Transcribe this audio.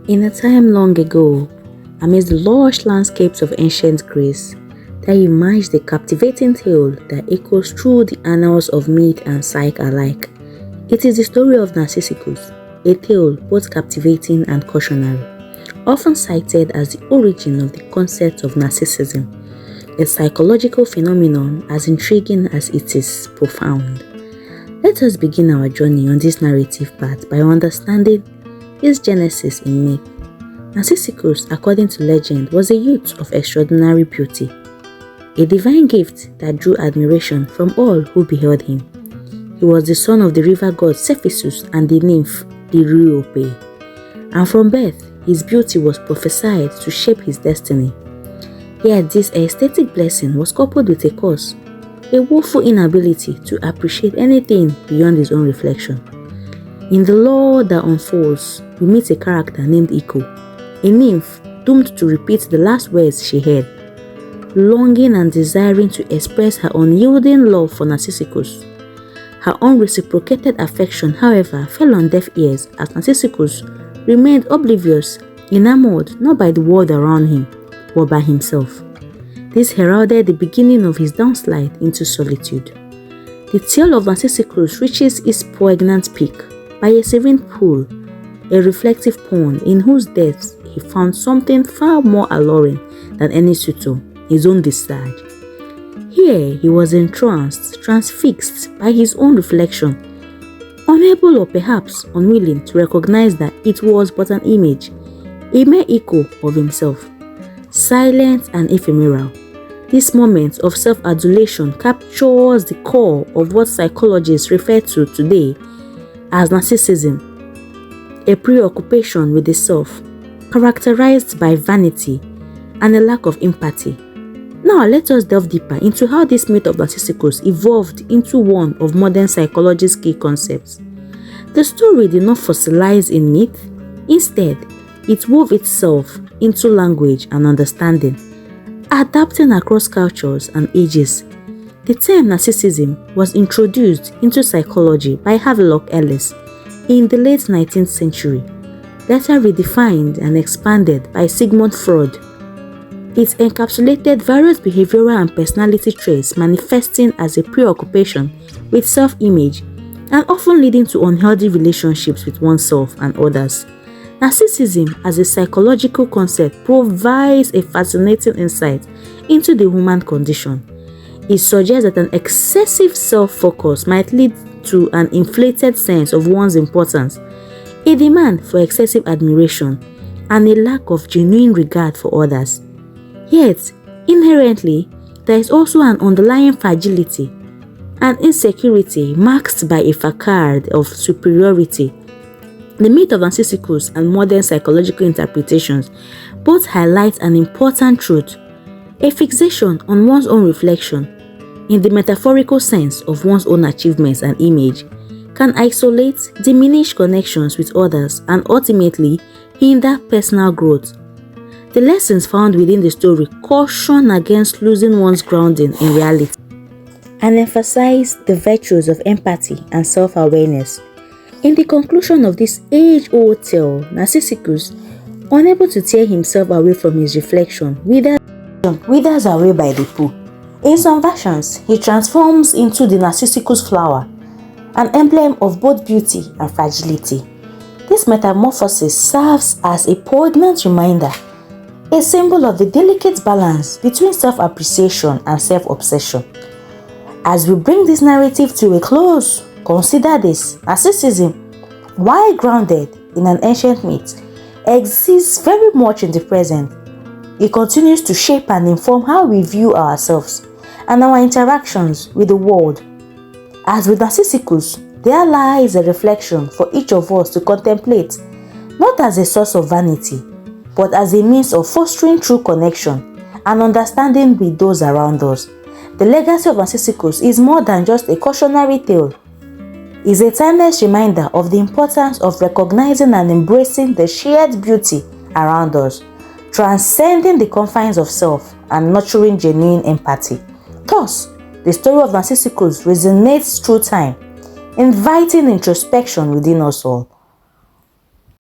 In a time long ago, amidst the lush landscapes of ancient Greece, there emerged a captivating tale that echoes through the annals of myth and psyche alike. It is the story of Narcissus, a tale both captivating and cautionary, often cited as the origin of the concept of narcissism, a psychological phenomenon as intriguing as it is profound. Let us begin our journey on this narrative path by understanding its genesis in myth. Narcissus, according to legend, was a youth of extraordinary beauty, a divine gift that drew admiration from all who beheld him. He was the son of the river god Cephissus and the nymph Liriope, and from birth his beauty was prophesied to shape his destiny. Yet this aesthetic blessing was coupled with a curse, a woeful inability to appreciate anything beyond his own reflection. In the lore that unfolds, we meet a character named Iko, a nymph doomed to repeat the last words she heard, longing and desiring to express her unyielding love for Narcissus. Her unreciprocated affection, however, fell on deaf ears as Narcissus remained oblivious, enamored not by the world around him, but by himself. This heralded the beginning of his downslide into solitude. The tale of Narcissus reaches its poignant peak by a serene pool, a reflective pond in whose depths he found something far more alluring than any suitor, his own visage. Here he was entranced, transfixed by his own reflection, unable or perhaps unwilling to recognize that it was but an image, a mere echo of himself. Silent and ephemeral, this moment of self-adulation captures the core of what psychologists refer to today as narcissism, a preoccupation with the self, characterized by vanity and a lack of empathy. Now let us delve deeper into how this myth of Narcissus evolved into one of modern psychology's key concepts. The story did not fossilize in myth. Instead, it wove itself into language and understanding, adapting across cultures and ages. The term narcissism was introduced into psychology by Havelock Ellis in the late 19th century, later redefined and expanded by Sigmund Freud. It encapsulated various behavioral and personality traits manifesting as a preoccupation with self-image and often leading to unhealthy relationships with oneself and others. Narcissism as a psychological concept provides a fascinating insight into the human condition. It suggests that an excessive self-focus might lead to an inflated sense of one's importance, a demand for excessive admiration, and a lack of genuine regard for others. Yet, inherently, there is also an underlying fragility, an insecurity marked by a facade of superiority. The myth of Narcissus and modern psychological interpretations both highlight an important truth: a fixation on one's own reflection, in the metaphorical sense of one's own achievements and image, can isolate, diminish connections with others, and ultimately hinder personal growth. The lessons found within the story caution against losing one's grounding in reality and emphasize the virtues of empathy and self-awareness. In the conclusion of this age-old tale, Narcissus, unable to tear himself away from his reflection, withers away by the pool. In some versions, he transforms into the Narcissus flower, an emblem of both beauty and fragility. This metamorphosis serves as a poignant reminder, a symbol of the delicate balance between self-appreciation and self-obsession. As we bring this narrative to a close, consider this: narcissism, while grounded in an ancient myth, exists very much in the present. It continues to shape and inform how we view ourselves and our interactions with the world. As with Narcissus, there lies a reflection for each of us to contemplate, not as a source of vanity, but as a means of fostering true connection and understanding with those around us. The legacy of Narcissus is more than just a cautionary tale. It is a timeless reminder of the importance of recognizing and embracing the shared beauty around us, transcending the confines of self and nurturing genuine empathy. Thus, the story of Narcissus resonates through time, inviting introspection within us all.